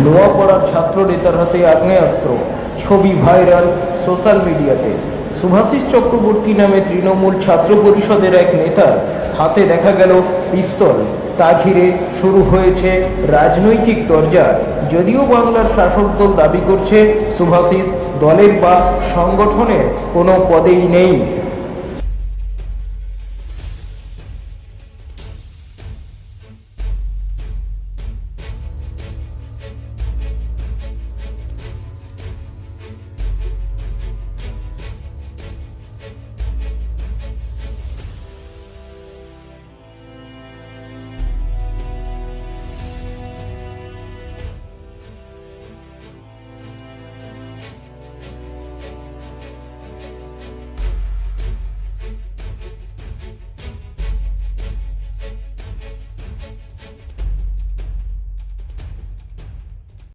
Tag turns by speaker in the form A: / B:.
A: নোয়াপাড়ার ছাত্র নেতার হাতে আগ্নেয়াস্ত্র, ছবি ভাইরাল সোশ্যাল মিডিয়াতে। শুভাশিস চক্রবর্তী নামে তৃণমূল ছাত্র পরিষদের এক নেতার হাতে দেখা গেল পিস্তল। তা ঘিরে শুরু হয়েছে রাজনৈতিক তরজা। যদিও বাংলার শাসক দল দাবি করছে শুভাশিস দলের বা সংগঠনের কোনো পদেই নেই।